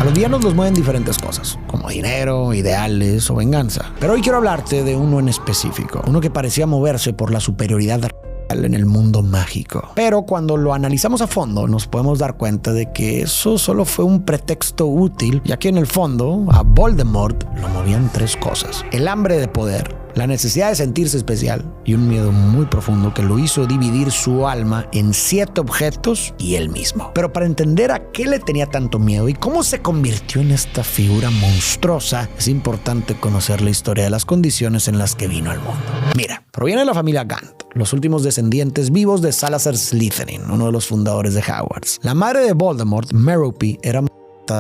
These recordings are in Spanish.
los villanos los mueven diferentes cosas, como dinero, ideales o venganza. Pero hoy quiero hablarte de uno en específico, uno que parecía moverse por la superioridad en el mundo mágico. Pero cuando lo analizamos a fondo, nos podemos dar cuenta de que eso solo fue un pretexto útil, ya que en el fondo a Voldemort lo movían tres cosas: el hambre de poder, la necesidad de sentirse especial y un miedo muy profundo que lo hizo dividir su alma en 7 objetos y él mismo. Pero para entender a qué le tenía tanto miedo y cómo se convirtió en esta figura monstruosa, es importante conocer la historia de las condiciones en las que vino al mundo. Mira, proviene de la familia Gant, los últimos descendientes vivos de Salazar Slytherin, uno de los fundadores de Hogwarts. La madre de Voldemort, Merope, era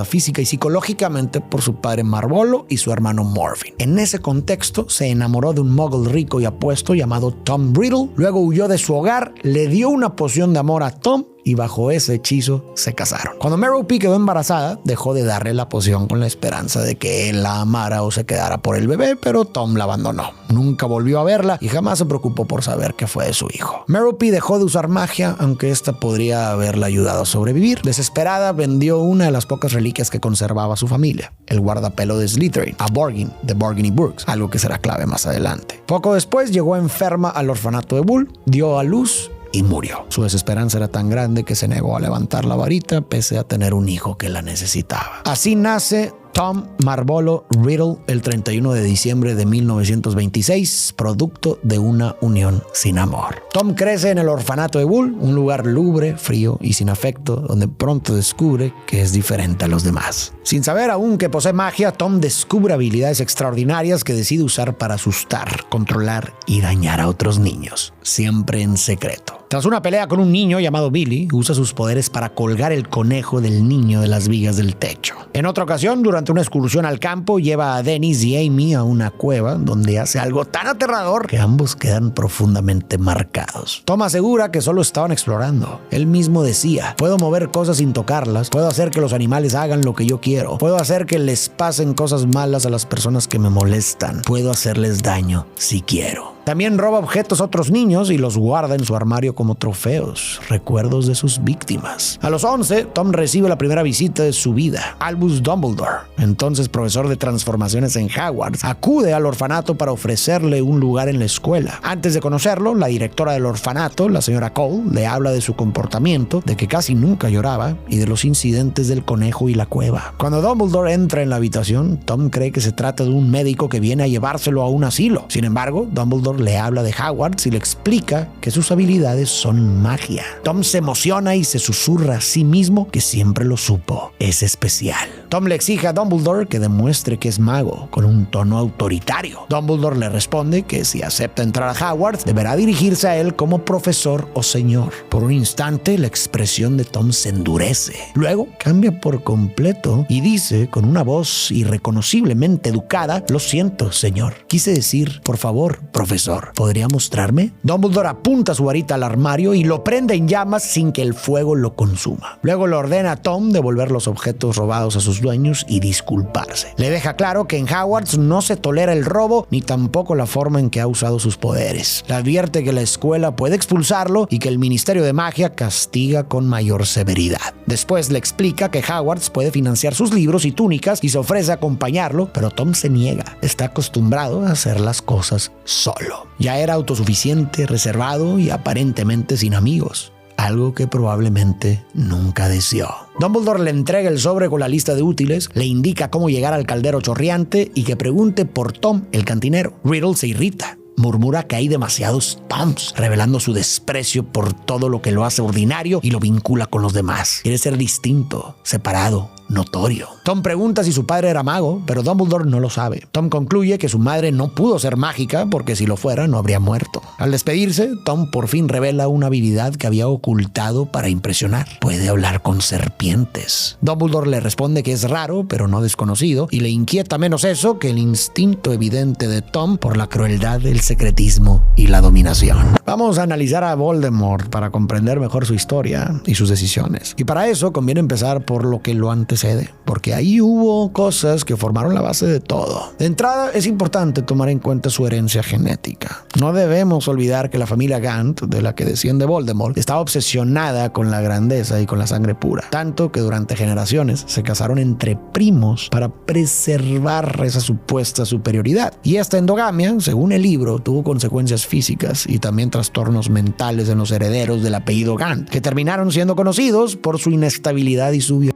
física y psicológicamente por su padre Marvolo y su hermano Morphin. En ese contexto se enamoró de un muggle rico y apuesto llamado Tom Riddle, luego huyó de su hogar, le dio una poción de amor a Tom y bajo ese hechizo se casaron. Cuando Merope quedó embarazada, dejó de darle la poción con la esperanza de que él la amara o se quedara por el bebé, pero Tom la abandonó. Nunca volvió a verla y jamás se preocupó por saber qué fue de su hijo. Merope dejó de usar magia, aunque esta podría haberla ayudado a sobrevivir. Desesperada, vendió una de las pocas reliquias que conservaba su familia, el guardapelo de Slytherin, a Borgin, de Borgin y Burkes, algo que será clave más adelante. Poco después llegó enferma al orfanato de Bull, dio a luz y murió. Su desesperanza era tan grande que se negó a levantar la varita pese a tener un hijo que la necesitaba. Así nace Tom Marvolo Riddle el 31 de diciembre de 1926, producto de una unión sin amor. Tom crece en el orfanato de Bull, un lugar lúgubre, frío y sin afecto, donde pronto descubre que es diferente a los demás. Sin saber aún que posee magia, Tom descubre habilidades extraordinarias que decide usar para asustar, controlar y dañar a otros niños, siempre en secreto. Tras una pelea con un niño llamado Billy, usa sus poderes para colgar el conejo del niño de las vigas del techo. En otra ocasión, durante una excursión al campo, lleva a Dennis y Amy a una cueva donde hace algo tan aterrador que ambos quedan profundamente marcados. Tom asegura que solo estaban explorando. Él mismo decía: puedo mover cosas sin tocarlas, puedo hacer que los animales hagan lo que yo quiero, puedo hacer que les pasen cosas malas a las personas que me molestan, puedo hacerles daño si quiero. También roba objetos a otros niños y los guarda en su armario como trofeos, recuerdos de sus víctimas. A los 11, Tom recibe la primera visita de su vida. Albus Dumbledore, entonces profesor de transformaciones en Hogwarts, acude al orfanato para ofrecerle un lugar en la escuela. Antes de conocerlo, la directora del orfanato, la señora Cole, le habla de su comportamiento, de que casi nunca lloraba y de los incidentes del conejo y la cueva. Cuando Dumbledore entra en la habitación, Tom cree que se trata de un médico que viene a llevárselo a un asilo. Sin embargo, Dumbledore le habla de Hogwarts y le explica que sus habilidades son magia. Tom se emociona y se susurra a sí mismo que siempre lo supo: es especial. Tom le exige a Dumbledore que demuestre que es mago, con un tono autoritario. Dumbledore le responde que si acepta entrar a Hogwarts, deberá dirigirse a él como profesor o señor. Por un instante, la expresión de Tom se endurece. Luego, cambia por completo y dice con una voz irreconociblemente educada: lo siento, señor. Quise decir, por favor, profesor, ¿podría mostrarme? Dumbledore apunta su varita al armario y lo prende en llamas sin que el fuego lo consuma. Luego le ordena a Tom devolver los objetos robados a sus dueños y disculparse. Le deja claro que en Hogwarts no se tolera el robo ni tampoco la forma en que ha usado sus poderes. Le advierte que la escuela puede expulsarlo y que el Ministerio de Magia castiga con mayor severidad. Después le explica que Hogwarts puede financiar sus libros y túnicas y se ofrece a acompañarlo, pero Tom se niega. Está acostumbrado a hacer las cosas solo. Ya era autosuficiente, reservado y aparentemente sin amigos, algo que probablemente nunca deseó. Dumbledore le entrega el sobre con la lista de útiles, le indica cómo llegar al caldero chorreante y que pregunte por Tom, el cantinero. Riddle se irrita. Murmura que hay demasiados Toms, revelando su desprecio por todo lo que lo hace ordinario y lo vincula con los demás. Quiere ser distinto, separado, notorio. Tom pregunta si su padre era mago, pero Dumbledore no lo sabe. Tom concluye que su madre no pudo ser mágica porque si lo fuera no habría muerto. Al despedirse, Tom por fin revela una habilidad que había ocultado para impresionar. Puede hablar con serpientes. Dumbledore le responde que es raro, pero no desconocido, y le inquieta menos eso que el instinto evidente de Tom por la crueldad, el secretismo y la dominación. Vamos a analizar a Voldemort para comprender mejor su historia y sus decisiones. Y para eso conviene empezar por lo que lo antecede. antecede, porque ahí hubo cosas que formaron la base de todo. De entrada, es importante tomar en cuenta su herencia genética. No debemos olvidar que la familia Gant, de la que desciende Voldemort, estaba obsesionada con la grandeza y con la sangre pura, tanto que durante generaciones se casaron entre primos para preservar esa supuesta superioridad. Y esta endogamia, según el libro, tuvo consecuencias físicas y también trastornos mentales en los herederos del apellido Gant, que terminaron siendo conocidos por su inestabilidad y su violencia.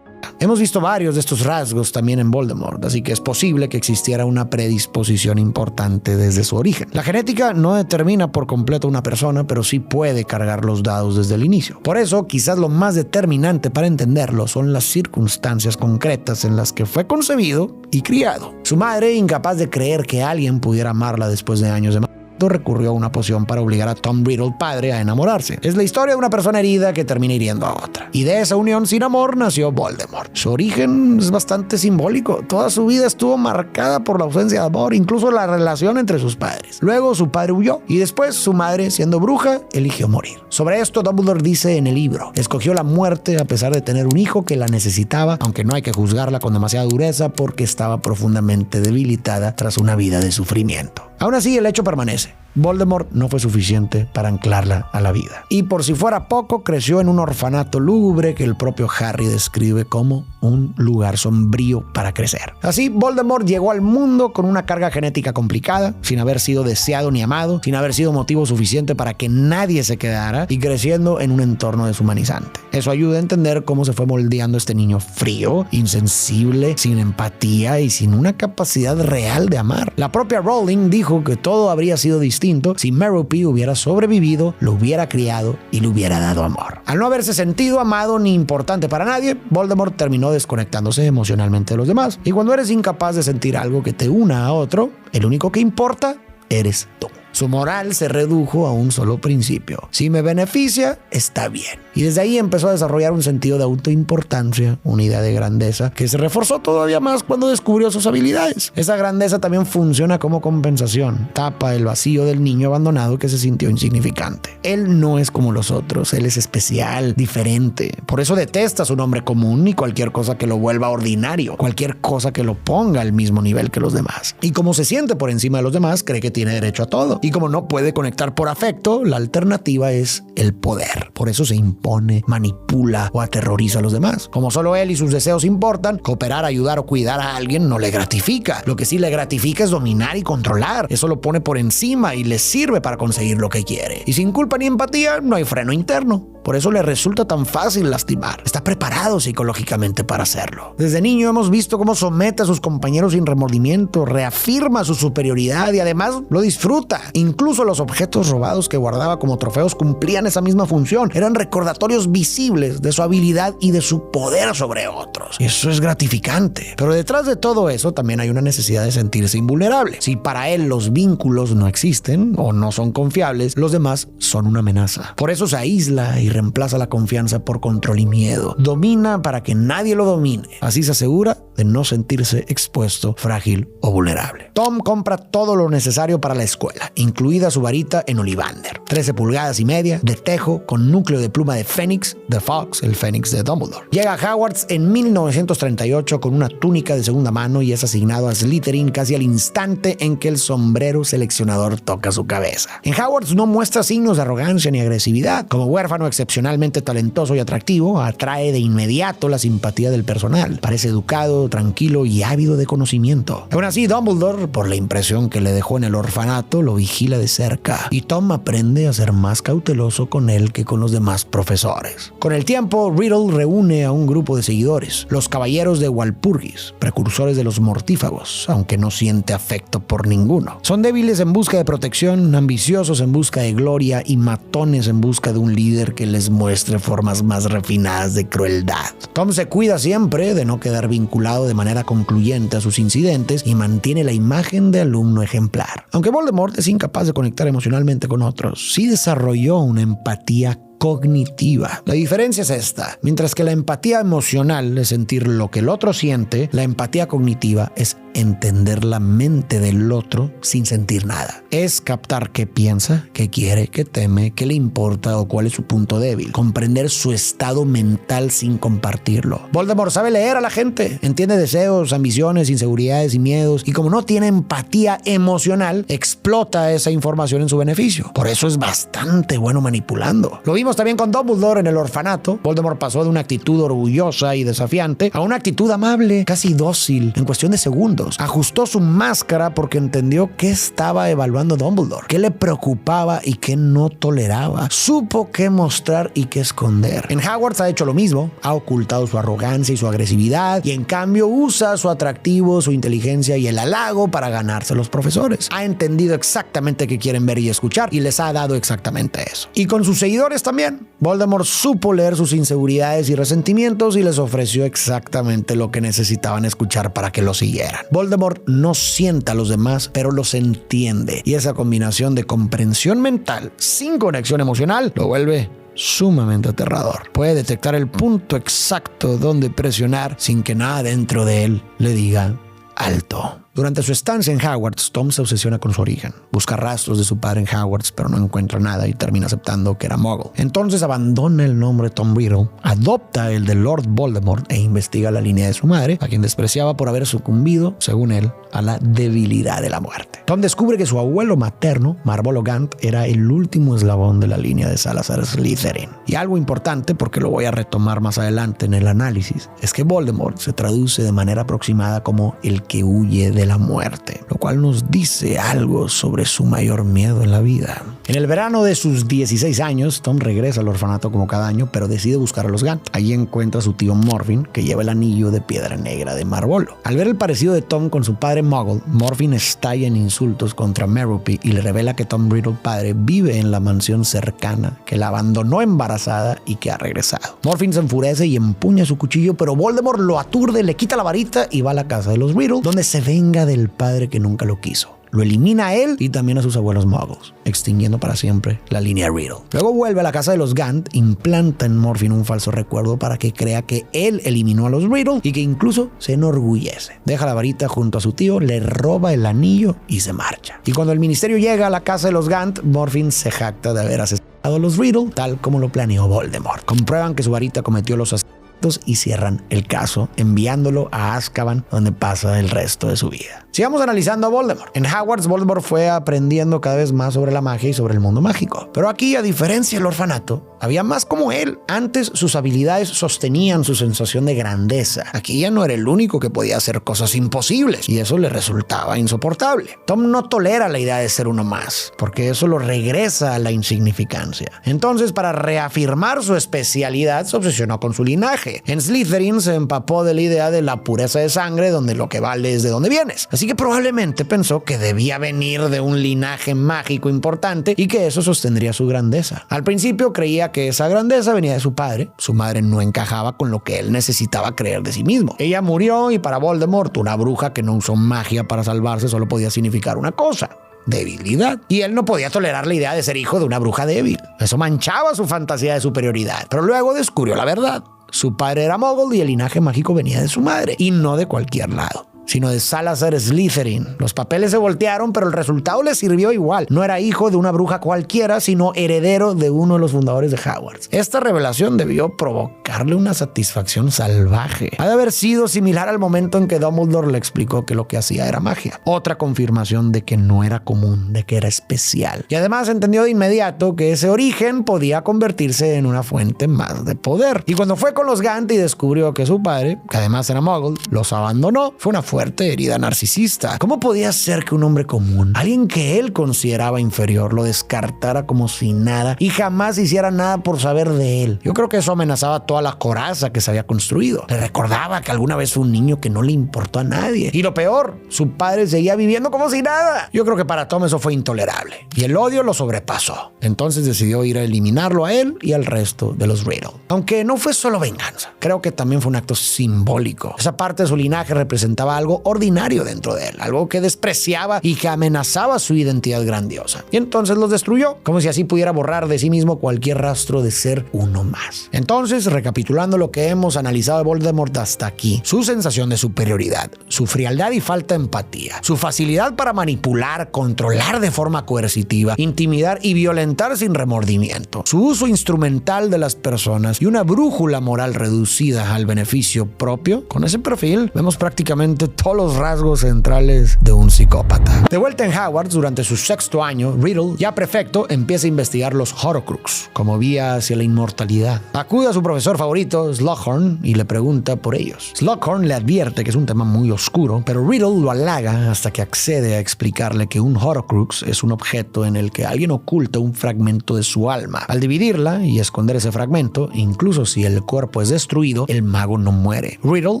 Hemos visto varios de estos rasgos también en Voldemort, así que es posible que existiera una predisposición importante desde su origen. La genética no determina por completo una persona, pero sí puede cargar los dados desde el inicio. Por eso, quizás lo más determinante para entenderlo son las circunstancias concretas en las que fue concebido y criado. Su madre, incapaz de creer que alguien pudiera amarla después de años de recurrió a una poción para obligar a Tom Riddle, padre, a enamorarse. Es la historia de una persona herida que termina hiriendo a otra. Y de esa unión sin amor nació Voldemort. Su origen es bastante simbólico. Toda su vida estuvo marcada por la ausencia de amor, incluso la relación entre sus padres. Luego su padre huyó y después su madre, siendo bruja, eligió morir. Sobre esto Dumbledore dice en el libro: escogió la muerte a pesar de tener un hijo que la necesitaba, aunque no hay que juzgarla con demasiada dureza porque estaba profundamente debilitada tras una vida de sufrimiento. Aún así, el hecho permanece. Voldemort no fue suficiente para anclarla a la vida. Y por si fuera poco, creció en un orfanato lúgubre que el propio Harry describe como un lugar sombrío para crecer. Así, Voldemort llegó al mundo con una carga genética complicada, sin haber sido deseado ni amado, sin haber sido motivo suficiente para que nadie se quedara y creciendo en un entorno deshumanizante. Eso ayuda a entender cómo se fue moldeando este niño frío, insensible, sin empatía y sin una capacidad real de amar. La propia Rowling dijo que todo habría sido distinto si Merope hubiera sobrevivido, lo hubiera criado y le hubiera dado amor. Al no haberse sentido amado ni importante para nadie, Voldemort terminó desconectándose emocionalmente de los demás. Y cuando eres incapaz de sentir algo que te una a otro, el único que importa eres tú. Su moral se redujo a un solo principio: si me beneficia, está bien. Y desde ahí empezó a desarrollar un sentido de autoimportancia, una idea de grandeza que se reforzó todavía más cuando descubrió sus habilidades. Esa grandeza también funciona como compensación. Tapa el vacío del niño abandonado que se sintió insignificante. Él no es como los otros, él es especial, diferente. Por eso detesta su nombre común y cualquier cosa que lo vuelva ordinario, cualquier cosa que lo ponga al mismo nivel que los demás. Y como se siente por encima de los demás, cree que tiene derecho a todo. Y como no puede conectar por afecto, la alternativa es el poder. Por eso se impone, manipula o aterroriza a los demás. Como solo él y sus deseos importan, cooperar, ayudar o cuidar a alguien no le gratifica. Lo que sí le gratifica es dominar y controlar. Eso lo pone por encima y le sirve para conseguir lo que quiere. Y sin culpa ni empatía, no hay freno interno. Por eso le resulta tan fácil lastimar. Está preparado psicológicamente para hacerlo. Desde niño hemos visto cómo somete a sus compañeros sin remordimiento, reafirma su superioridad y además lo disfruta. Incluso los objetos robados que guardaba como trofeos cumplían esa misma función. Eran recordatorios visibles de su habilidad y de su poder sobre otros. Y eso es gratificante. Pero detrás de todo eso también hay una necesidad de sentirse invulnerable. Si para él los vínculos no existen o no son confiables, los demás son una amenaza. Por eso se aísla y reemplaza la confianza por control y miedo. Domina para que nadie lo domine. Así se asegura de no sentirse expuesto, frágil o vulnerable. Tom compra todo lo necesario para la escuela, incluida su varita en Ollivander, 13 pulgadas y media, de tejo, con núcleo de pluma de Fénix, de Fox, el Fénix de Dumbledore. Llega a Hogwarts en 1938 con una túnica de segunda mano y es asignado a Slytherin casi al instante en que el sombrero seleccionador toca su cabeza. En Hogwarts no muestra signos de arrogancia ni agresividad. Como huérfano excepcionalmente talentoso y atractivo, atrae de inmediato la simpatía del personal. Parece educado, tranquilo y ávido de conocimiento. Aún así, Dumbledore, por la impresión que le dejó en el orfanato, lo vigila de cerca y Tom aprende a ser más cauteloso con él que con los demás profesores. Con el tiempo, Riddle reúne a un grupo de seguidores, los Caballeros de Walpurgis, precursores de los mortífagos, aunque no siente afecto por ninguno. Son débiles en busca de protección, ambiciosos en busca de gloria y matones en busca de un líder que les muestre formas más refinadas de crueldad. Tom se cuida siempre de no quedar vinculado de manera concluyente a sus incidentes y mantiene la imagen de alumno ejemplar. Aunque Voldemort es incapaz de conectar emocionalmente con otros, sí desarrolló una empatía cognitiva. La diferencia es esta. Mientras que la empatía emocional es sentir lo que el otro siente, la empatía cognitiva es entender la mente del otro sin sentir nada. Es captar qué piensa, qué quiere, qué teme, qué le importa o cuál es su punto débil. Comprender su estado mental sin compartirlo. Voldemort sabe leer a la gente, entiende deseos, ambiciones, inseguridades y miedos, y como no tiene empatía emocional, explota esa información en su beneficio. Por eso es bastante bueno manipulando. Lo vimos también con Dumbledore en el orfanato. Voldemort pasó de una actitud orgullosa y desafiante a una actitud amable, casi dócil, en cuestión de segundos. Ajustó su máscara porque entendió qué estaba evaluando Dumbledore, qué le preocupaba y qué no toleraba. Supo qué mostrar y qué esconder. En Hogwarts ha hecho lo mismo, ha ocultado su arrogancia y su agresividad, y en cambio usa su atractivo, su inteligencia y el halago para ganarse a los profesores. Ha entendido exactamente qué quieren ver y escuchar, y les ha dado exactamente eso. Y con sus seguidores también. Voldemort supo leer sus inseguridades y resentimientos y les ofreció exactamente lo que necesitaban escuchar para que lo siguieran. Voldemort no siente a los demás, pero los entiende. Y esa combinación de comprensión mental sin conexión emocional lo vuelve sumamente aterrador. Puede detectar el punto exacto donde presionar sin que nada dentro de él le diga alto. Durante su estancia en Hogwarts, Tom se obsesiona con su origen. Busca rastros de su padre en Hogwarts, pero no encuentra nada y termina aceptando que era Muggle. Entonces abandona el nombre Tom Riddle, adopta el de Lord Voldemort e investiga la línea de su madre, a quien despreciaba por haber sucumbido, según él, a la debilidad de la muerte. Tom descubre que su abuelo materno, Marvolo Gant, era el último eslabón de la línea de Salazar Slytherin. Y algo importante, porque lo voy a retomar más adelante en el análisis, es que Voldemort se traduce de manera aproximada como el que huye de la muerte, lo cual nos dice algo sobre su mayor miedo en la vida. En el verano de sus 16 años, Tom regresa al orfanato como cada año, pero decide buscar a los Gant. Allí encuentra a su tío Morfin, que lleva el anillo de piedra negra de Marvolo. Al ver el parecido de Tom con su padre Muggle, Morfin estalla en insultos contra Merope y le revela que Tom Riddle padre vive en la mansión cercana, que la abandonó embarazada y que ha regresado. Morfin se enfurece y empuña su cuchillo, pero Voldemort lo aturde, le quita la varita y va a la casa de los Riddle, donde se venga del padre que nunca lo quiso. Lo elimina a él y también a sus abuelos Muggles, extinguiendo para siempre la línea Riddle. Luego vuelve a la casa de los Gant, implanta en Morfin un falso recuerdo para que crea que él eliminó a los Riddle y que incluso se enorgullece. Deja la varita junto a su tío, le roba el anillo y se marcha. Y cuando el ministerio llega a la casa de los Gant, Morfin se jacta de haber asesinado a los Riddle, tal como lo planeó Voldemort. Comprueban que su varita cometió los asesinatos y cierran el caso, enviándolo a Azkaban, donde pasa el resto de su vida. Sigamos analizando a Voldemort. En Hogwarts, Voldemort fue aprendiendo cada vez más sobre la magia y sobre el mundo mágico. Pero aquí, a diferencia del orfanato, había más como él. Antes, sus habilidades sostenían su sensación de grandeza. Aquí ya no era el único que podía hacer cosas imposibles, y eso le resultaba insoportable. Tom no tolera la idea de ser uno más, porque eso lo regresa a la insignificancia. Entonces, para reafirmar su especialidad, se obsesionó con su linaje. En Slytherin se empapó de la idea de la pureza de sangre, donde lo que vale es de dónde vienes. Así que probablemente pensó que debía venir de un linaje mágico importante y que eso sostendría su grandeza. Al principio creía que esa grandeza venía de su padre. Su madre no encajaba con lo que él necesitaba creer de sí mismo. Ella murió y para Voldemort, una bruja que no usó magia para salvarse solo podía significar una cosa: debilidad. Y él no podía tolerar la idea de ser hijo de una bruja débil. Eso manchaba su fantasía de superioridad. Pero luego descubrió la verdad. Su padre era Muggle y el linaje mágico venía de su madre, y no de cualquier lado, sino de Salazar Slytherin. Los papeles se voltearon, pero el resultado le sirvió igual. No era hijo de una bruja cualquiera, sino heredero de uno de los fundadores de Hogwarts. Esta revelación debió provocarle una satisfacción salvaje. Ha de haber sido similar al momento en que Dumbledore le explicó que lo que hacía era magia. Otra confirmación de que no era común, de que era especial. Y además entendió de inmediato que ese origen podía convertirse en una fuente más de poder. Y cuando fue con los Gant y descubrió que su padre, que además era Muggle, los abandonó, fue una fuerte herida narcisista. ¿Cómo podía ser que un hombre común, alguien que él consideraba inferior, lo descartara como si nada y jamás hiciera nada por saber de él? Yo creo que eso amenazaba toda la coraza que se había construido. Le recordaba que alguna vez fue un niño que no le importó a nadie. Y lo peor, su padre seguía viviendo como si nada. Yo creo que para Tom eso fue intolerable. Y el odio lo sobrepasó. Entonces decidió ir a eliminarlo a él y al resto de los Riddle. Aunque no fue solo venganza, creo que también fue un acto simbólico. Esa parte de su linaje representaba algo ordinario dentro de él, algo que despreciaba y que amenazaba su identidad grandiosa. Y entonces los destruyó, como si así pudiera borrar de sí mismo cualquier rastro de ser uno más. Entonces, recapitulando lo que hemos analizado de Voldemort hasta aquí, su sensación de superioridad, su frialdad y falta de empatía, su facilidad para manipular, controlar de forma coercitiva, intimidar y violentar sin remordimiento, su uso instrumental de las personas y una brújula moral reducida al beneficio propio, con ese perfil vemos prácticamente todos los rasgos centrales de un psicópata. De vuelta en Hogwarts, durante su sexto año, Riddle, ya prefecto, empieza a investigar los Horcrux como vía hacia la inmortalidad. Acude a su profesor favorito, Slughorn, y le pregunta por ellos. Slughorn le advierte que es un tema muy oscuro, pero Riddle lo halaga hasta que accede a explicarle que un Horcrux es un objeto en el que alguien oculta un fragmento de su alma. Al dividirla y esconder ese fragmento, incluso si el cuerpo es destruido, el mago no muere. Riddle,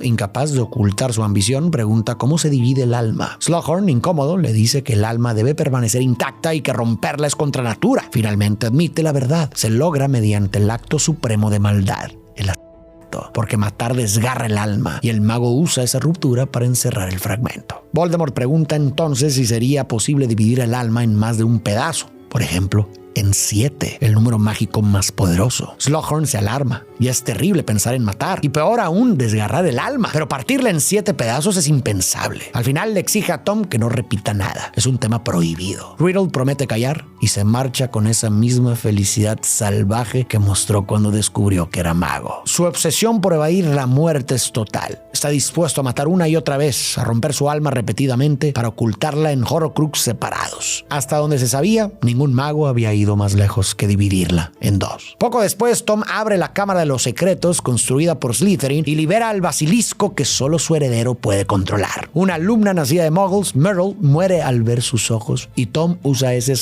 incapaz de ocultar su ambición, pregunta cómo se divide el alma. Slughorn, incómodo, le dice que el alma debe permanecer intacta y que romperla es contra natura. Finalmente admite la verdad. Se logra mediante el acto supremo de maldad, el asesinato, porque matar desgarra el alma y el mago usa esa ruptura para encerrar el fragmento. Voldemort pregunta entonces si sería posible dividir el alma en más de un pedazo, por ejemplo, en 7, el número mágico más poderoso. Slughorn se alarma. Ya es terrible pensar en matar, y peor aún, desgarrar el alma. Pero partirla en 7 pedazos es impensable. Al final le exige a Tom que no repita nada. Es un tema prohibido. Riddle promete callar y se marcha con esa misma felicidad salvaje que mostró cuando descubrió que era mago. Su obsesión por evadir la muerte es total. Está dispuesto a matar una y otra vez, a romper su alma repetidamente para ocultarla en Horcrux separados. Hasta donde se sabía, ningún mago había ido más lejos que dividirla en 2. Poco después, Tom abre la Cámara de los Secretos construida por Slytherin y libera al basilisco que solo su heredero puede controlar. Una alumna nacida de Muggles, Myrtle, muere al ver sus ojos y Tom usa ese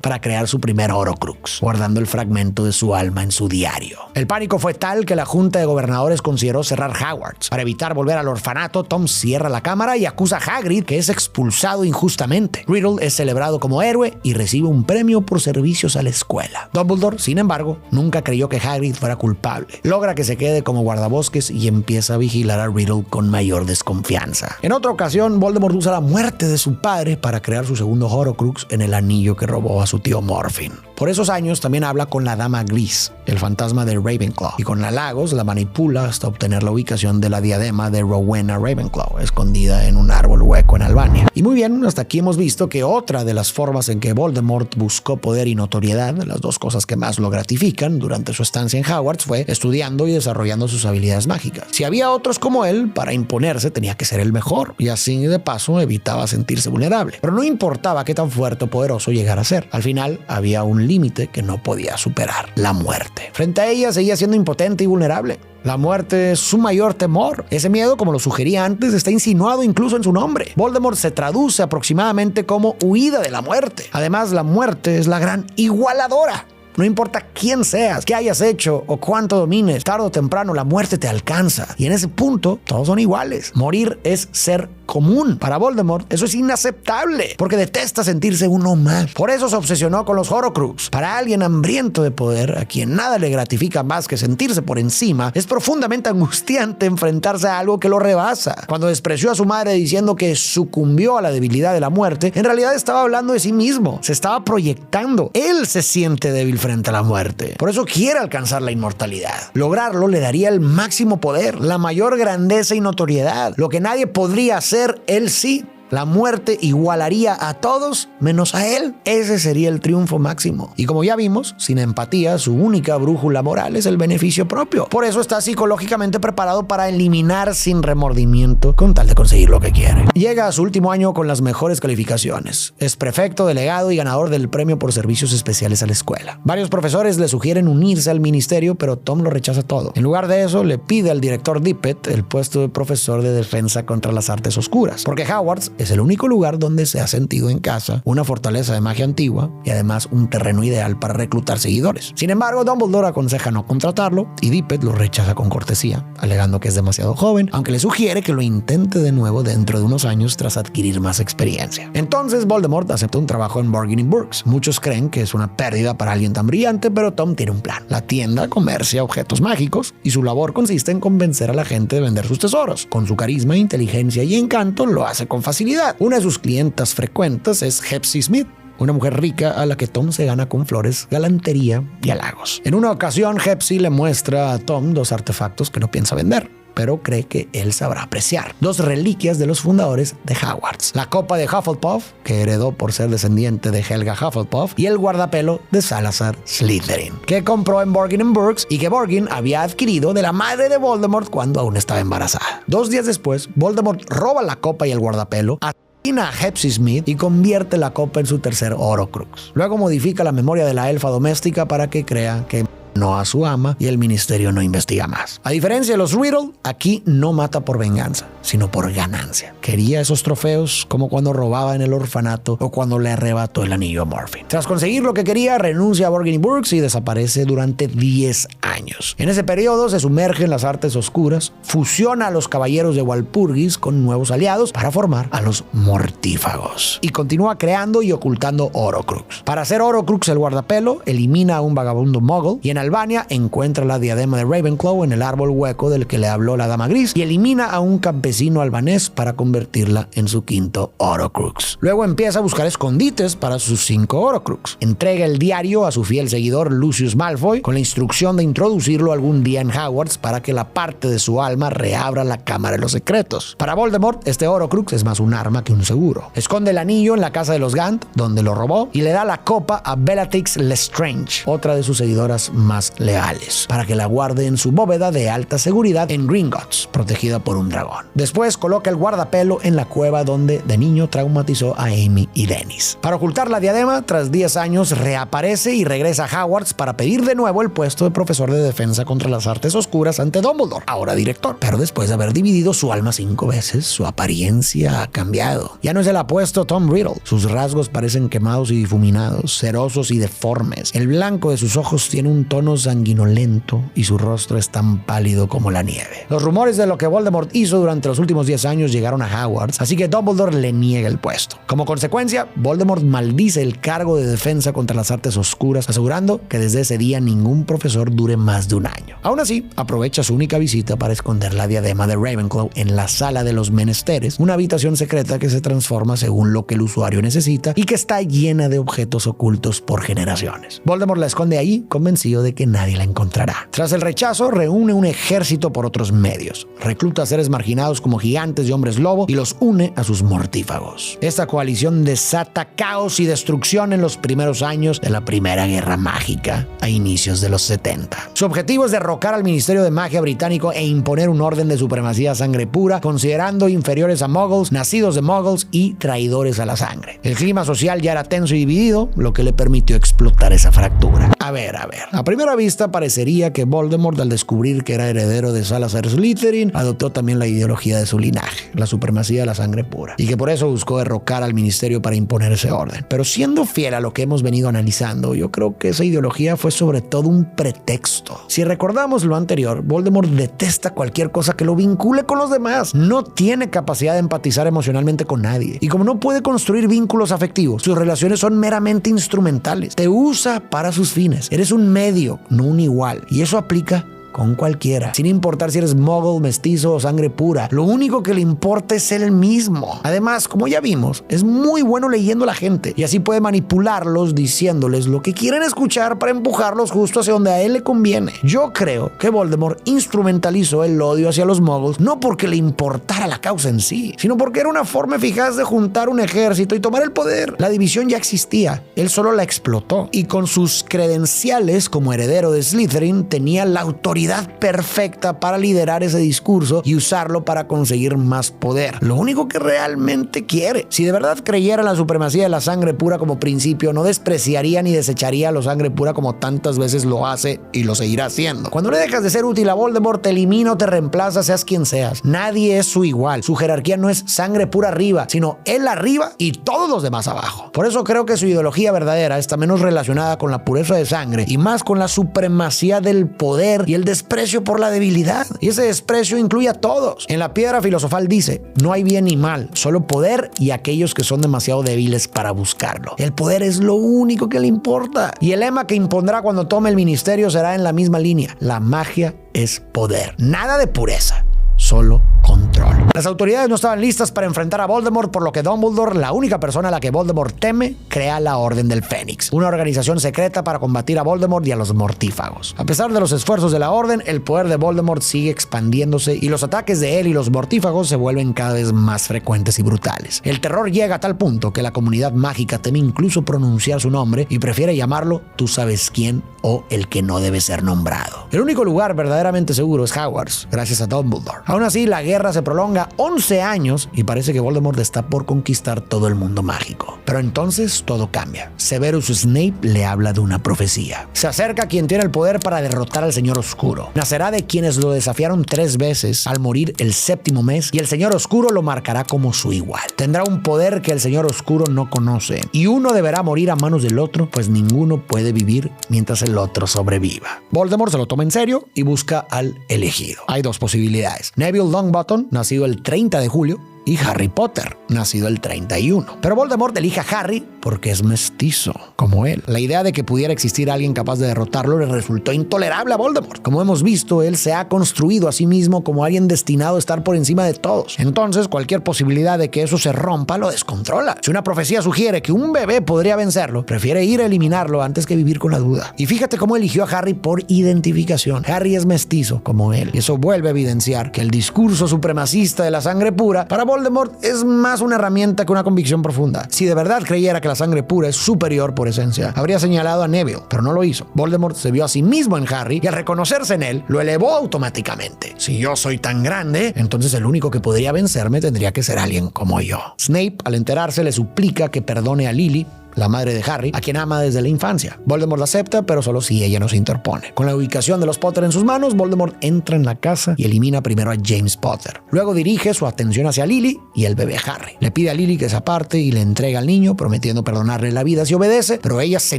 para crear su primer Horcrux, guardando el fragmento de su alma en su diario. El pánico fue tal que la Junta de Gobernadores consideró cerrar Hogwarts. Para evitar volver al orfanato, Tom cierra la cámara y acusa a Hagrid, que es expulsado injustamente. Riddle es celebrado como héroe y recibe un premio por servicios a la escuela. Dumbledore, sin embargo, nunca creyó que Hagrid fuera culpable. Logra que se quede como guardabosques y empieza a vigilar a Riddle con mayor desconfianza. En otra ocasión, Voldemort usa la muerte de su padre para crear su segundo Horcrux en el anillo que robó a su tío Morphin. Por esos años también habla con la Dama Gris, el fantasma de Ravenclaw, y con la Lagos la manipula hasta obtener la ubicación de la diadema de Rowena Ravenclaw, escondida en un árbol hueco en Albania. Y muy bien, hasta aquí hemos visto que otra de las formas en que Voldemort buscó poder y notoriedad, las dos cosas que más lo gratifican durante su estancia en Hogwarts, fue estudiando y desarrollando sus habilidades mágicas. Si había otros como él, para imponerse tenía que ser el mejor, y así de paso evitaba sentirse vulnerable. Pero no importaba qué tan fuerte o poderoso llegara a ser. Al final había un límite que no podía superar: la muerte. Frente a ella seguía siendo impotente y vulnerable. La muerte es su mayor temor. Ese miedo, como lo sugería antes, está insinuado incluso en su nombre. Voldemort se traduce aproximadamente como huida de la muerte. Además, la muerte es la gran igualadora. No importa quién seas, qué hayas hecho o cuánto domines, tarde o temprano la muerte te alcanza. Y en ese punto, todos son iguales. Morir es ser común. Para Voldemort, eso es inaceptable, porque detesta sentirse uno más. Por eso se obsesionó con los Horcrux. Para alguien hambriento de poder, a quien nada le gratifica más que sentirse por encima, es profundamente angustiante enfrentarse a algo que lo rebasa. Cuando despreció a su madre diciendo que sucumbió a la debilidad de la muerte, en realidad estaba hablando de sí mismo. Se estaba proyectando. Él se siente débil frente a la muerte. Por eso quiere alcanzar la inmortalidad. Lograrlo le daría el máximo poder, la mayor grandeza y notoriedad. Lo que nadie podría hacer, él sí. La muerte igualaría a todos menos a él. Ese sería el triunfo máximo. Y como ya vimos, sin empatía, su única brújula moral es el beneficio propio. Por eso está psicológicamente preparado para eliminar sin remordimiento con tal de conseguir lo que quiere. Llega a su último año con las mejores calificaciones. Es prefecto, delegado y ganador del premio por servicios especiales a la escuela. Varios profesores le sugieren unirse al ministerio, pero Tom lo rechaza todo. En lugar de eso, le pide al director Dippet el puesto de profesor de defensa contra las artes oscuras, porque Hogwarts es el único lugar donde se ha sentido en casa, una fortaleza de magia antigua y además un terreno ideal para reclutar seguidores. Sin embargo, Dumbledore aconseja no contratarlo y Dippet lo rechaza con cortesía, alegando que es demasiado joven, aunque le sugiere que lo intente de nuevo dentro de unos años tras adquirir más experiencia. Entonces Voldemort acepta un trabajo en Bargaining Burks. Muchos creen que es una pérdida para alguien tan brillante, pero Tom tiene un plan. La tienda comercia objetos mágicos y su labor consiste en convencer a la gente de vender sus tesoros. Con su carisma, inteligencia y encanto lo hace con facilidad. Una de sus clientas frecuentes es Hepzibah Smith, una mujer rica a la que Tom se gana con flores, galantería y halagos. En una ocasión, Hepzibah le muestra a Tom 2 artefactos que no piensa vender, pero cree que él sabrá apreciar. 2 reliquias de los fundadores de Hogwarts: la copa de Hufflepuff, que heredó por ser descendiente de Helga Hufflepuff, y el guardapelo de Salazar Slytherin, que compró en Bargaining Burks y que Borgin había adquirido de la madre de Voldemort cuando aún estaba embarazada. 2 días después, Voldemort roba la copa y el guardapelo, asesina a Hepzibah Smith y convierte la copa en su tercer Horcrux. Luego modifica la memoria de la elfa doméstica para que crea que no a su ama y el ministerio no investiga más. A diferencia de los Riddle, aquí no mata por venganza, sino por ganancia. Quería esos trofeos como cuando robaba en el orfanato o cuando le arrebató el anillo a Morphin. Tras conseguir lo que quería, renuncia a Bargaining Burks y desaparece durante 10 años. En ese periodo se sumerge en las artes oscuras, fusiona a los caballeros de Walpurgis con nuevos aliados para formar a los Mortífagos y continúa creando y ocultando Horcrux. Para hacer Horcrux el guardapelo, elimina a un vagabundo Muggle y en Albania encuentra la diadema de Ravenclaw en el árbol hueco del que le habló la Dama Gris y elimina a un campesino albanés para convertirla en su quinto Horcrux. Luego empieza a buscar escondites para sus 5 Horcrux. Entrega el diario a su fiel seguidor Lucius Malfoy con la instrucción de introducirlo algún día en Hogwarts para que la parte de su alma reabra la Cámara de los Secretos. Para Voldemort, este Horcrux es más un arma que un seguro. Esconde el anillo en la casa de los Gant, donde lo robó, y le da la copa a Bellatrix Lestrange, otra de sus seguidoras más leales, para que la guarde en su bóveda de alta seguridad en Gringotts, protegida por un dragón. Después coloca el guardapelo en la cueva donde de niño traumatizó a Amy y Dennis. Para ocultar la diadema, tras 10 años reaparece y regresa a Hogwarts para pedir de nuevo el puesto de profesor de defensa contra las artes oscuras ante Dumbledore, ahora director. Pero después de haber dividido su alma 5 veces, su apariencia ha cambiado. Ya no es el apuesto Tom Riddle. Sus rasgos parecen quemados y difuminados, cerosos y deformes. El blanco de sus ojos tiene un tono sanguinolento y su rostro es tan pálido como la nieve. Los rumores de lo que Voldemort hizo durante los últimos 10 años llegaron a Hogwarts, así que Dumbledore le niega el puesto. Como consecuencia, Voldemort maldice el cargo de defensa contra las artes oscuras, asegurando que desde ese día ningún profesor dure más de un año. Aún así, aprovecha su única visita para esconder la diadema de Ravenclaw en la sala de los menesteres, una habitación secreta que se transforma según lo que el usuario necesita y que está llena de objetos ocultos por generaciones. Voldemort la esconde ahí, convencido de que nadie la encontrará. Tras el rechazo, reúne un ejército por otros medios. Recluta a seres marginados como gigantes y hombres lobo y los une a sus mortífagos. Esta coalición desata caos y destrucción en los primeros años de la Primera Guerra Mágica, a inicios de los 70. Su objetivo es derrocar al Ministerio de Magia británico e imponer un orden de supremacía a sangre pura, considerando inferiores a muggles, nacidos de muggles y traidores a la sangre. El clima social ya era tenso y dividido, lo que le permitió explotar esa fractura. A ver. A primera vista parecería que Voldemort, al descubrir que era heredero de Salazar Slytherin, adoptó también la ideología de su linaje, la supremacía de la sangre pura, y que por eso buscó derrocar al ministerio para imponer ese orden. Pero siendo fiel a lo que hemos venido analizando, yo creo que esa ideología fue sobre todo un pretexto. Si recordamos lo anterior, Voldemort detesta cualquier cosa que lo vincule con los demás. No tiene capacidad de empatizar emocionalmente con nadie. Y como no puede construir vínculos afectivos, sus relaciones son meramente instrumentales. Te usa para sus fines. Eres un medio, no un igual. Y eso aplica con cualquiera, sin importar si eres muggle, mestizo o sangre pura. Lo único que le importa es él mismo. Además, como ya vimos, es muy bueno leyendo a la gente y así puede manipularlos diciéndoles lo que quieren escuchar para empujarlos justo hacia donde a él le conviene. Yo creo que Voldemort instrumentalizó el odio hacia los muggles no porque le importara la causa en sí, sino porque era una forma eficaz de juntar un ejército y tomar el poder. La división ya existía, él solo la explotó y con sus credenciales como heredero de Slytherin tenía la autoridad autoridad perfecta para liderar ese discurso y usarlo para conseguir más poder. Lo único que realmente quiere. Si de verdad creyera en la supremacía de la sangre pura como principio, no despreciaría ni desecharía a la sangre pura como tantas veces lo hace y lo seguirá haciendo. Cuando le dejas de ser útil a Voldemort, te elimina o te reemplaza, seas quien seas. Nadie es su igual. Su jerarquía no es sangre pura arriba, sino él arriba y todos los demás abajo. Por eso creo que su ideología verdadera está menos relacionada con la pureza de sangre y más con la supremacía del poder y el desprecio por la debilidad. Y ese desprecio incluye a todos. En la piedra filosofal dice, no hay bien ni mal, solo poder y aquellos que son demasiado débiles para buscarlo. El poder es lo único que le importa. Y el lema que impondrá cuando tome el ministerio será en la misma línea. La magia es poder. Nada de pureza, solo control. Las autoridades no estaban listas para enfrentar a Voldemort, por lo que Dumbledore, la única persona a la que Voldemort teme, crea la Orden del Fénix, una organización secreta para combatir a Voldemort y a los mortífagos. A pesar de los esfuerzos de la Orden, el poder de Voldemort sigue expandiéndose y los ataques de él y los mortífagos se vuelven cada vez más frecuentes y brutales. El terror llega a tal punto que la comunidad mágica teme incluso pronunciar su nombre y prefiere llamarlo tú sabes quién o el que no debe ser nombrado. El único lugar verdaderamente seguro es Hogwarts, gracias a Dumbledore. Aún así, la guerra se prolonga 11 años y parece que Voldemort está por conquistar todo el mundo mágico. Pero entonces todo cambia. Severus Snape le habla de una profecía. Se acerca quien tiene el poder para derrotar al Señor Oscuro. Nacerá de quienes lo desafiaron 3 veces al morir el 7º mes y el Señor Oscuro lo marcará como su igual. Tendrá un poder que el Señor Oscuro no conoce y uno deberá morir a manos del otro, pues ninguno puede vivir mientras el otro sobreviva. Voldemort se lo toma en serio y busca al elegido. Hay 2 posibilidades. Neville Longbottom, nacido el 30 de julio, y Harry Potter, nacido el 31. Pero Voldemort elige a Harry porque es mestizo, como él. La idea de que pudiera existir alguien capaz de derrotarlo le resultó intolerable a Voldemort. Como hemos visto, él se ha construido a sí mismo como alguien destinado a estar por encima de todos. Entonces, cualquier posibilidad de que eso se rompa lo descontrola. Si una profecía sugiere que un bebé podría vencerlo, prefiere ir a eliminarlo antes que vivir con la duda. Y fíjate cómo eligió a Harry por identificación. Harry es mestizo, como él. Y eso vuelve a evidenciar que el discurso supremacista de la sangre pura para Voldemort es más una herramienta que una convicción profunda. Si de verdad creyera que la sangre pura es superior por esencia, habría señalado a Neville, pero no lo hizo. Voldemort se vio a sí mismo en Harry y al reconocerse en él, lo elevó automáticamente. Si yo soy tan grande, entonces el único que podría vencerme tendría que ser alguien como yo. Snape, al enterarse, le suplica que perdone a Lily, la madre de Harry, a quien ama desde la infancia. Voldemort la acepta, pero solo si ella no se interpone. Con la ubicación de los Potter en sus manos, Voldemort entra en la casa y elimina primero a James Potter. Luego dirige su atención hacia Lily y el bebé Harry. Le pide a Lily que se aparte y le entrega al niño, prometiendo perdonarle la vida si obedece, pero ella se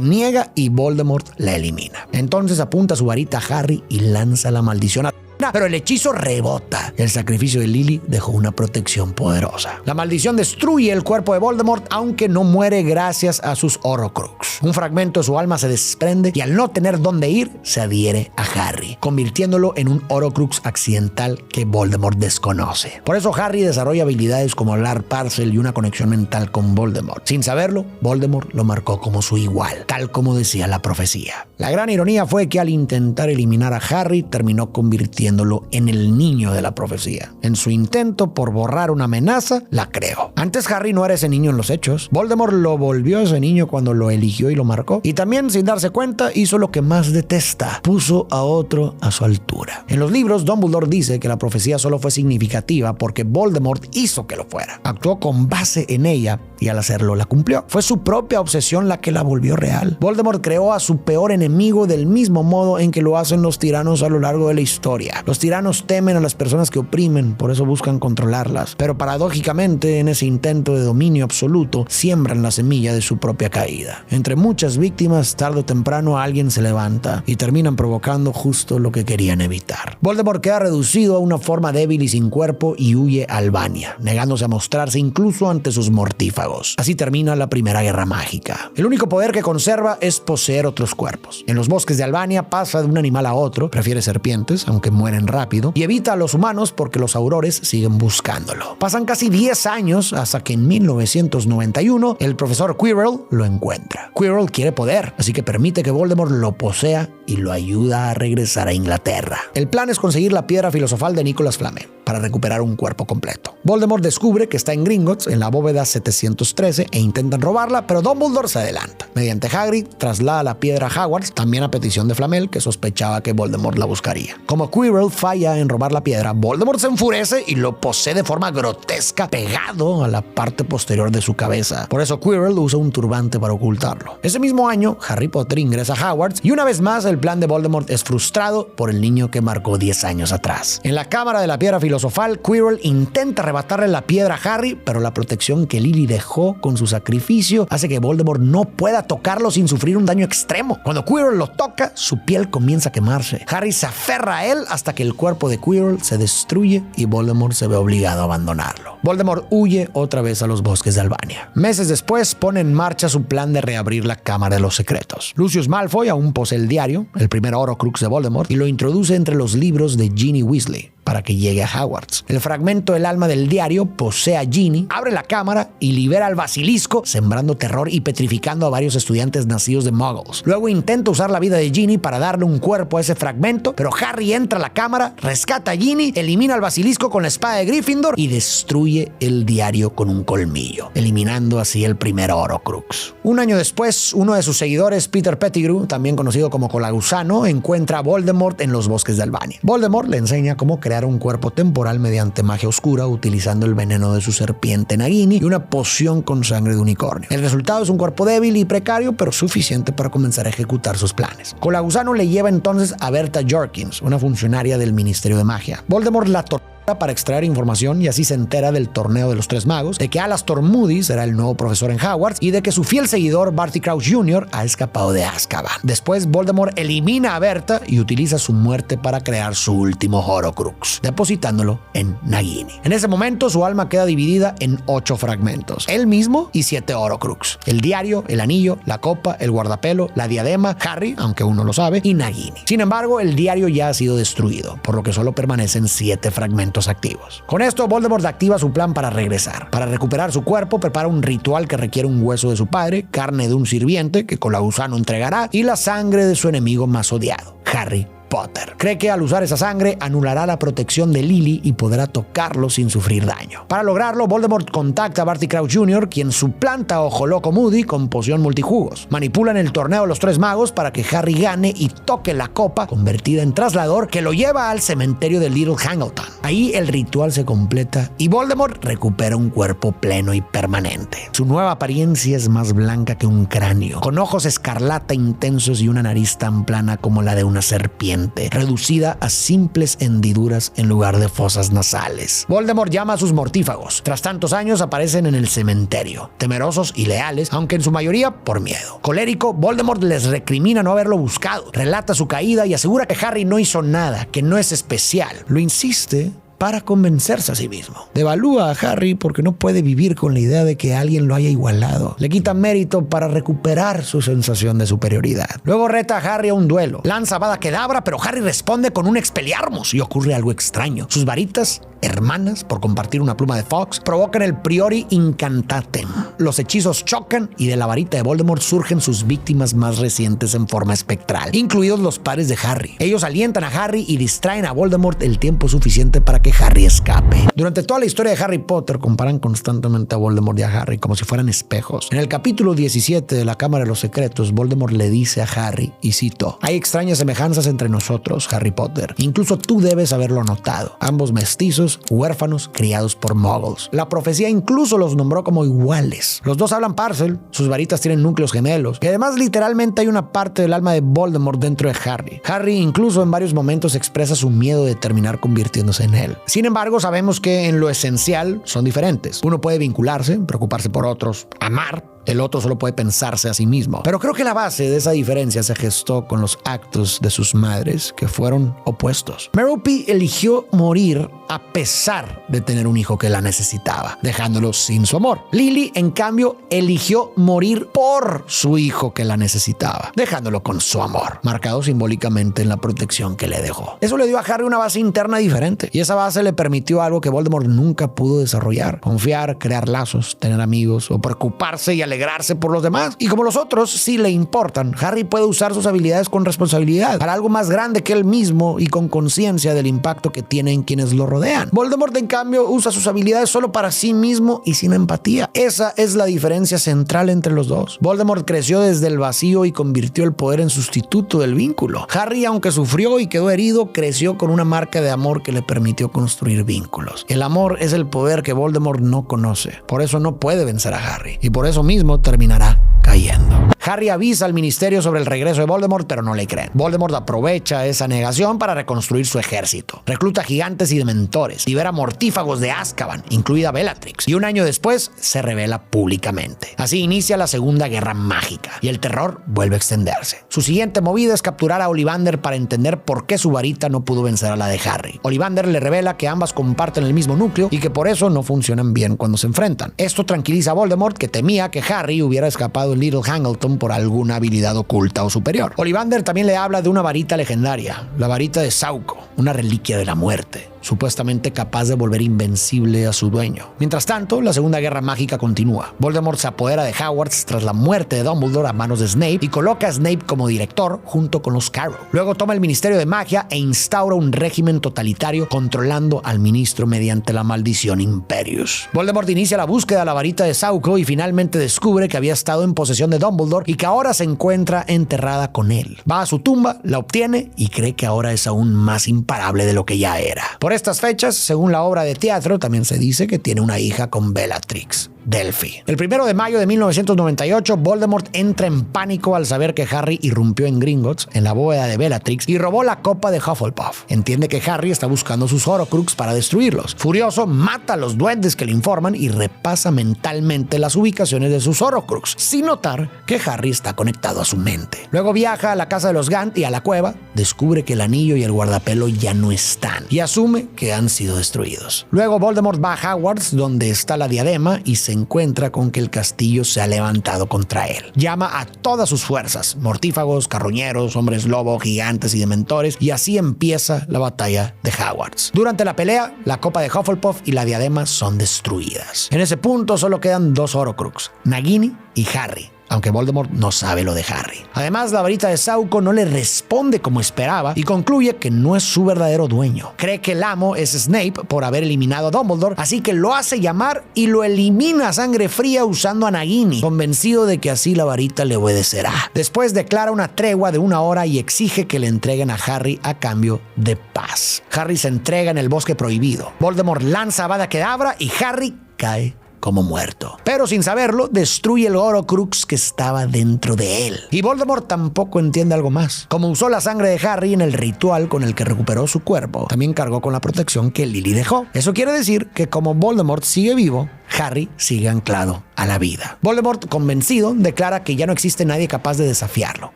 niega y Voldemort la elimina. Entonces apunta su varita a Harry y lanza la maldición pero el hechizo rebota. El sacrificio de Lily dejó una protección poderosa. La maldición destruye el cuerpo de Voldemort, aunque no muere gracias a sus Horcrux. Un fragmento de su alma se desprende y al no tener dónde ir, se adhiere a Harry, convirtiéndolo en un Horcrux accidental que Voldemort desconoce. Por eso Harry desarrolla habilidades como hablar parcel y una conexión mental con Voldemort. Sin saberlo, Voldemort lo marcó como su igual, tal como decía la profecía. La gran ironía fue que al intentar eliminar a Harry, terminó convirtiéndolo en el niño de la profecía. En su intento por borrar una amenaza, la creó. Antes Harry no era ese niño en los hechos. Voldemort lo volvió ese niño cuando lo eligió y lo marcó. Y también, sin darse cuenta, hizo lo que más detesta: puso a otro a su altura. En los libros, Dumbledore dice que la profecía solo fue significativa porque Voldemort hizo que lo fuera. Actuó con base en ella y al hacerlo la cumplió. Fue su propia obsesión la que la volvió real. Voldemort creó a su peor enemigo del mismo modo en que lo hacen los tiranos a lo largo de la historia. Los tiranos temen a las personas que oprimen, por eso buscan controlarlas. Pero paradójicamente, en ese intento de dominio absoluto, siembran la semilla de su propia caída. Entre muchas víctimas, tarde o temprano alguien se levanta y terminan provocando justo lo que querían evitar. Voldemort queda reducido a una forma débil y sin cuerpo y huye a Albania, negándose a mostrarse incluso ante sus mortífagos. Así termina la Primera Guerra Mágica. El único poder que conserva es poseer otros cuerpos. En los bosques de Albania pasa de un animal a otro, prefiere serpientes, aunque mueren rápido, y evita a los humanos porque los aurores siguen buscándolo. Pasan casi 10 años hasta que en 1991 el profesor Quirrell lo encuentra. Quirrell quiere poder, así que permite que Voldemort lo posea y lo ayuda a regresar a Inglaterra. El plan es conseguir la piedra filosofal de Nicolas Flamel para recuperar un cuerpo completo. Voldemort descubre que está en Gringotts, en la bóveda 713, e intentan robarla, pero Dumbledore se adelanta. Mediante Hagrid, traslada la piedra a Hogwarts Hogwarts, también a petición de Flamel, que sospechaba que Voldemort la buscaría. Como Quirrell falla en robar la piedra, Voldemort se enfurece y lo posee de forma grotesca, pegado a la parte posterior de su cabeza. Por eso Quirrell usa un turbante para ocultarlo. Ese mismo año, Harry Potter ingresa a Hogwarts y una vez más el plan de Voldemort es frustrado por el niño que marcó 10 años atrás. En la cámara de la piedra filosofal, Quirrell intenta arrebatarle la piedra a Harry, pero la protección que Lily dejó con su sacrificio hace que Voldemort no pueda tocarlo sin sufrir un daño extremo. Cuando Quirrell lo toca, su piel comienza a quemarse. Harry se aferra a él hasta que el cuerpo de Quirrell se destruye y Voldemort se ve obligado a abandonarlo. Voldemort huye otra vez a los bosques de Albania. Meses después pone en marcha su plan de reabrir la Cámara de los Secretos. Lucius Malfoy aún posee el diario, el primer Horcrux de Voldemort, y lo introduce entre los libros de Ginny Weasley para que llegue a Hogwarts. El fragmento del alma del diario posee a Ginny, abre la cámara y libera al basilisco, sembrando terror y petrificando a varios estudiantes nacidos de Muggles. Luego intenta usar la vida de Ginny para darle un cuerpo a ese fragmento, pero Harry entra a la cámara, rescata a Ginny, elimina al basilisco con la espada de Gryffindor y destruye el diario con un colmillo, eliminando así el primer Horcrux. Un año después, uno de sus seguidores, Peter Pettigrew, también conocido como Colagusano, encuentra a Voldemort en los bosques de Albania. Voldemort le enseña cómo crear un cuerpo temporal mediante magia oscura utilizando el veneno de su serpiente Nagini y una poción con sangre de unicornio. El resultado es un cuerpo débil y precario, pero suficiente para comenzar a ejecutar sus planes. Colagusano le lleva entonces a Berta Jorkins, una funcionaria del Ministerio de Magia. Voldemort la tortura para extraer información y así se entera del torneo de los Tres Magos, de que Alastor Moody será el nuevo profesor en Hogwarts y de que su fiel seguidor Barty Crouch Jr. ha escapado de Azkaban. Después Voldemort elimina a Berta y utiliza su muerte para crear su último Horcrux, depositándolo en Nagini. En ese momento su alma queda dividida en 8 fragmentos, él mismo y 7 Horcrux: el diario, el anillo, la copa, el guardapelo, la diadema, Harry, aunque aún no lo sabe, y Nagini. Sin embargo, el diario ya ha sido destruido, por lo que solo permanecen 7 fragmentos activos. Con esto, Voldemort activa su plan para regresar. Para recuperar su cuerpo, prepara un ritual que requiere un hueso de su padre, carne de un sirviente que Colagusano entregará y la sangre de su enemigo más odiado, Harry Potter. Cree que al usar esa sangre anulará la protección de Lily y podrá tocarlo sin sufrir daño. Para lograrlo, Voldemort contacta a Barty Crouch Jr., quien suplanta a Ojo Loco Moody con poción multijugos. Manipulan el torneo de los Tres Magos para que Harry gane y toque la copa convertida en traslador que lo lleva al cementerio de Little Hangleton. Ahí el ritual se completa y Voldemort recupera un cuerpo pleno y permanente. Su nueva apariencia es más blanca que un cráneo, con ojos escarlata intensos y una nariz tan plana como la de una serpiente, reducida a simples hendiduras en lugar de fosas nasales. Voldemort llama a sus mortífagos. Tras tantos años aparecen en el cementerio, temerosos y leales, aunque en su mayoría por miedo. Colérico, Voldemort les recrimina no haberlo buscado, relata su caída y asegura que Harry no hizo nada, que no es especial. Lo insiste para convencerse a sí mismo. Devalúa a Harry porque no puede vivir con la idea de que alguien lo haya igualado. Le quita mérito para recuperar su sensación de superioridad. Luego reta a Harry a un duelo. Lanza Avada Kedavra, pero Harry responde con un Expelliarmus y ocurre algo extraño. Sus varitas, hermanas por compartir una pluma de Fox, provocan el Priori Incantatem. Los hechizos chocan y de la varita de Voldemort surgen sus víctimas más recientes en forma espectral, incluidos los padres de Harry. Ellos alientan a Harry y distraen a Voldemort el tiempo suficiente para que Harry escape. Durante toda la historia de Harry Potter comparan constantemente a Voldemort y a Harry como si fueran espejos. En el capítulo 17 de la Cámara de los Secretos, Voldemort le dice a Harry, y cito: "Hay extrañas semejanzas entre nosotros, Harry Potter. Incluso tú debes haberlo notado. Ambos mestizos, huérfanos, criados por muggles. La profecía incluso los nombró como iguales. Los dos hablan Parcel, sus varitas tienen núcleos gemelos, y además literalmente hay una parte del alma de Voldemort dentro de Harry. Harry incluso en varios momentos expresa su miedo de terminar convirtiéndose en él. Sin embargo, sabemos que en lo esencial son diferentes. Uno puede vincularse, preocuparse por otros, amar. El otro solo puede pensarse a sí mismo. Pero creo que la base de esa diferencia se gestó con los actos de sus madres, que fueron opuestos. Merope eligió morir a pesar de tener un hijo que la necesitaba, dejándolo sin su amor. Lily, en cambio, eligió morir por su hijo que la necesitaba, dejándolo con su amor, marcado simbólicamente en la protección que le dejó. Eso le dio a Harry una base interna diferente, y esa base le permitió algo que Voldemort nunca pudo desarrollar: confiar, crear lazos, tener amigos o preocuparse y alegrarse alegrarse por los demás. Y como los otros sí le importan, Harry puede usar sus habilidades con responsabilidad, para algo más grande que él mismo y con conciencia del impacto que tiene en quienes lo rodean. Voldemort, en cambio, usa sus habilidades solo para sí mismo y sin empatía. Esa es la diferencia central entre los dos. Voldemort creció desde el vacío y convirtió el poder en sustituto del vínculo. Harry, aunque sufrió y quedó herido, creció con una marca de amor que le permitió construir vínculos. El amor es el poder que Voldemort no conoce. Por eso no puede vencer a Harry. Y por eso mismo terminará cayendo. Harry avisa al ministerio sobre el regreso de Voldemort, pero no le creen. Voldemort aprovecha esa negación para reconstruir su ejército. Recluta gigantes y dementores. Libera mortífagos de Azkaban, incluida Bellatrix. Y un año después se revela públicamente. Así inicia la Segunda Guerra Mágica. Y el terror vuelve a extenderse. Su siguiente movida es capturar a Ollivander para entender por qué su varita no pudo vencer a la de Harry. Ollivander le revela que ambas comparten el mismo núcleo y que por eso no funcionan bien cuando se enfrentan. Esto tranquiliza a Voldemort, que temía que Harry hubiera escapado en Little Hangleton por alguna habilidad oculta o superior. Ollivander también le habla de una varita legendaria, la varita de Sauco, una reliquia de la muerte, supuestamente capaz de volver invencible a su dueño. Mientras tanto, la Segunda Guerra Mágica continúa. Voldemort se apodera de Hogwarts tras la muerte de Dumbledore a manos de Snape y coloca a Snape como director junto con los Carrow. Luego toma el Ministerio de Magia e instaura un régimen totalitario controlando al ministro mediante la maldición Imperius. Voldemort inicia la búsqueda de la varita de Sauco y finalmente descubre que había estado en posesión de Dumbledore y que ahora se encuentra enterrada con él. Va a su tumba, la obtiene y cree que ahora es aún más imparable de lo que ya era. Por estas fechas, según la obra de teatro, también se dice que tiene una hija con Bellatrix, Delphi. El 1 de mayo de 1998, Voldemort entra en pánico al saber que Harry irrumpió en Gringotts, en la bóveda de Bellatrix, y robó la copa de Hufflepuff. Entiende que Harry está buscando sus Horcrux para destruirlos. Furioso, mata a los duendes que le informan y repasa mentalmente las ubicaciones de sus Horcrux, sin notar que Harry está conectado a su mente. Luego viaja a la casa de los Gant y a la cueva, descubre que el anillo y el guardapelo ya no están, y asume que han sido destruidos. Luego Voldemort va a Hogwarts, donde está la diadema, y se encuentra con que el castillo se ha levantado contra él. Llama a todas sus fuerzas, mortífagos, carroñeros, hombres lobo, gigantes y dementores, y así empieza la batalla de Hogwarts. Durante la pelea, la copa de Hufflepuff y la diadema son destruidas. En ese punto solo quedan dos Horcrux, Nagini y Harry, aunque Voldemort no sabe lo de Harry. Además, la varita de Sauco no le responde como esperaba y concluye que no es su verdadero dueño. Cree que el amo es Snape por haber eliminado a Dumbledore, así que lo hace llamar y lo elimina a sangre fría usando a Nagini, convencido de que así la varita le obedecerá. Después declara una tregua de 1 hora y exige que le entreguen a Harry a cambio de paz. Harry se entrega en el bosque prohibido. Voldemort lanza Avada Kedavra y Harry cae como muerto. Pero sin saberlo, destruye el Horcrux que estaba dentro de él. Y Voldemort tampoco entiende algo más. Como usó la sangre de Harry en el ritual con el que recuperó su cuerpo, también cargó con la protección que Lily dejó. Eso quiere decir que como Voldemort sigue vivo, Harry sigue anclado a la vida. Voldemort, convencido, declara que ya no existe nadie capaz de desafiarlo.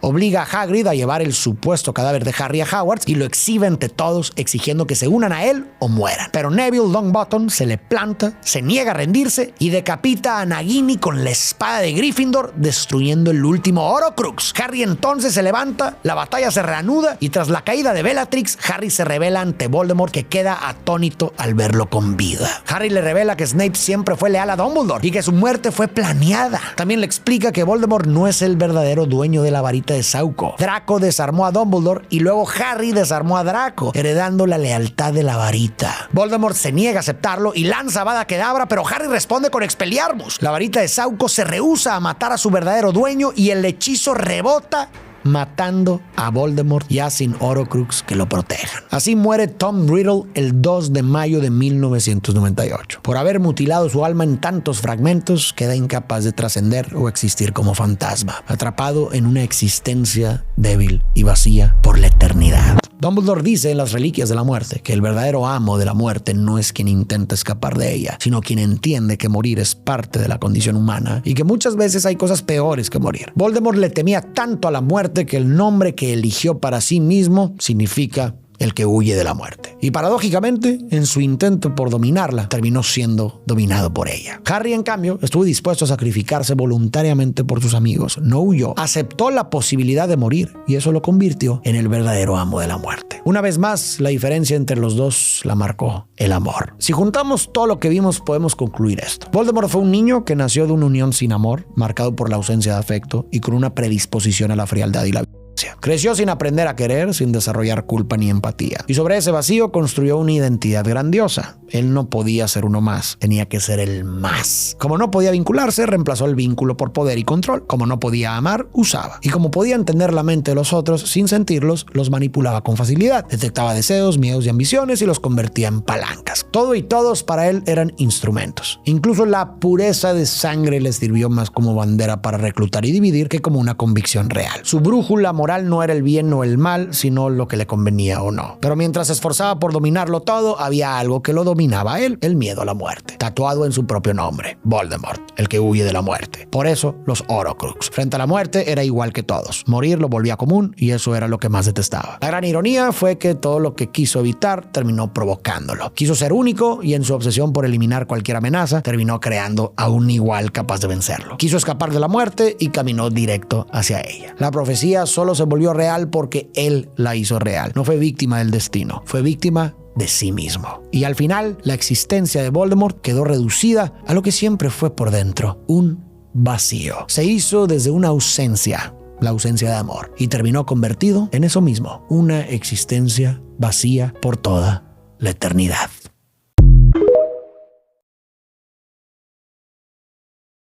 Obliga a Hagrid a llevar el supuesto cadáver de Harry a Hogwarts y lo exhibe ante todos, exigiendo que se unan a él o mueran. Pero Neville Longbottom se le planta, se niega a rendirse y decapita a Nagini con la espada de Gryffindor, destruyendo el último Horcrux. Harry entonces se levanta, la batalla se reanuda y tras la caída de Bellatrix, Harry se revela ante Voldemort, que queda atónito al verlo con vida. Harry le revela que Snape siempre fue leal a Dumbledore y que su muerte fue planeada. También le explica que Voldemort no es el verdadero dueño de la varita de Sauco. Draco desarmó a Dumbledore y luego Harry desarmó a Draco, heredando la lealtad de la varita. Voldemort se niega a aceptarlo y lanza Avada Kedavra, pero Harry responde con Expelliarmus. La varita de Sauco se rehúsa a matar a su verdadero dueño y el hechizo rebota, matando a Voldemort ya sin Horcrux que lo protejan. Así muere Tom Riddle el 2 de mayo de 1998. Por haber mutilado su alma en tantos fragmentos, queda incapaz de trascender o existir como fantasma, atrapado en una existencia débil y vacía por la eternidad. Dumbledore dice en las Reliquias de la Muerte que el verdadero amo de la muerte no es quien intenta escapar de ella, sino quien entiende que morir es parte de la condición humana y que muchas veces hay cosas peores que morir. Voldemort le temía tanto a la muerte que el nombre que eligió para sí mismo significa el el que huye de la muerte. Y paradójicamente, en su intento por dominarla, terminó siendo dominado por ella. Harry, en cambio, estuvo dispuesto a sacrificarse voluntariamente por sus amigos. No huyó, aceptó la posibilidad de morir y eso lo convirtió en el verdadero amo de la muerte. Una vez más, la diferencia entre los dos la marcó el amor. Si juntamos todo lo que vimos, podemos concluir esto. Voldemort fue un niño que nació de una unión sin amor, marcado por la ausencia de afecto y con una predisposición a la frialdad y la violencia. Creció sin aprender a querer, sin desarrollar culpa ni empatía. Y sobre ese vacío construyó una identidad grandiosa. Él no podía ser uno más, tenía que ser el más. Como no podía vincularse, reemplazó el vínculo por poder y control. Como no podía amar, usaba. Y como podía entender la mente de los otros sin sentirlos, los manipulaba con facilidad. Detectaba deseos, miedos y ambiciones y los convertía en palancas. Todo y todos para él eran instrumentos. Incluso la pureza de sangre le sirvió más como bandera para reclutar y dividir que como una convicción real. Su brújula moral no era el bien o el mal, sino lo que le convenía o no. Pero mientras se esforzaba por dominarlo todo, había algo que lo dominaba a él: el miedo a la muerte, tatuado en su propio nombre: Voldemort, el que huye de la muerte. Por eso, los Horcrux. Frente a la muerte era igual que todos. Morir lo volvía común y eso era lo que más detestaba. La gran ironía fue que todo lo que quiso evitar terminó provocándolo. Quiso ser único y en su obsesión por eliminar cualquier amenaza, terminó creando a un igual capaz de vencerlo. Quiso escapar de la muerte y caminó directo hacia ella. La profecía solo se volvió real porque él la hizo real. No fue víctima del destino, fue víctima de sí mismo. Y al final, la existencia de Voldemort quedó reducida a lo que siempre fue por dentro: un vacío. Se hizo desde una ausencia, la ausencia de amor, y terminó convertido en eso mismo: una existencia vacía por toda la eternidad.